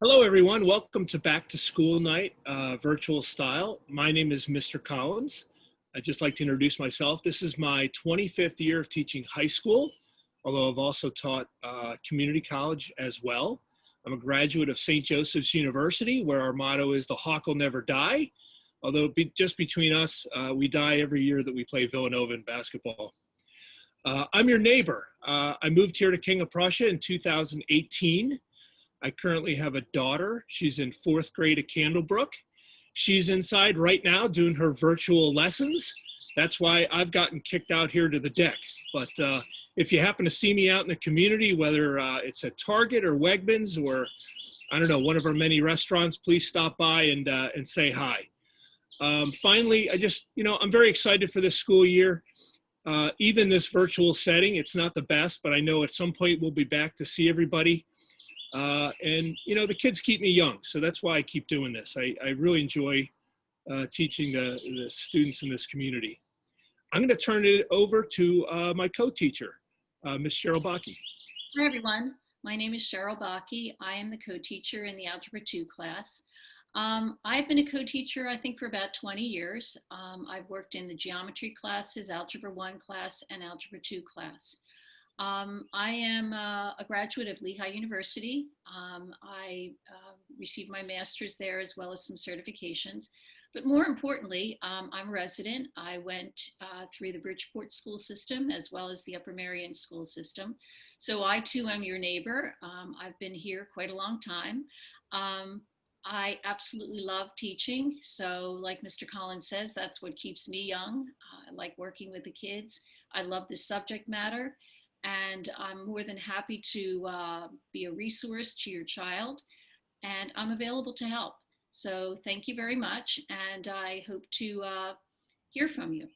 Hello, everyone. Welcome to Back to School Night, virtual style. My name is Mr. Collins. I'd just like to introduce myself. This is my 25th year of teaching high school, although I've also taught community college as well. I'm a graduate of St. Joseph's University, where our motto is "The Hawk will never die." Although just between us, we die every year that we play Villanova in basketball. I'm your neighbor. I moved here to King of Prussia in 2018. I currently have a daughter. She's in 4th grade at Candlebrook. She's inside right now doing her virtual lessons. That's why I've gotten kicked out here to the deck. But if you happen to see me out in the community, whether it's at Target or Wegmans or, I don't know, one of our many restaurants, please stop by and say hi. Finally, I'm very excited for this school year. Even this virtual setting, it's not the best, but I know at some point we'll be back to see everybody. The kids keep me young, so that's why I keep doing this. I really enjoy teaching the students in this community. I'm going to turn it over to my co-teacher, Ms. Cheryl Bacchi. Hi, everyone. My name is Cheryl Bacchi. I am the co-teacher in the Algebra 2 class. I've been a co-teacher, I think, for about 20 years. I've worked in the geometry classes, Algebra 1 class, and Algebra 2 class. I am a graduate of Lehigh University. I received my master's there as well as some certifications. But more importantly, I'm a resident. I went through the Bridgeport school system as well as the Upper Merion school system. So I too am your neighbor. I've been here quite a long time. I absolutely love teaching. So like Mr. Collins says, that's what keeps me young. I like working with the kids. I love the subject matter. And I'm more than happy to be a resource to your child, and I'm available to help. So thank you very much, and I hope to hear from you.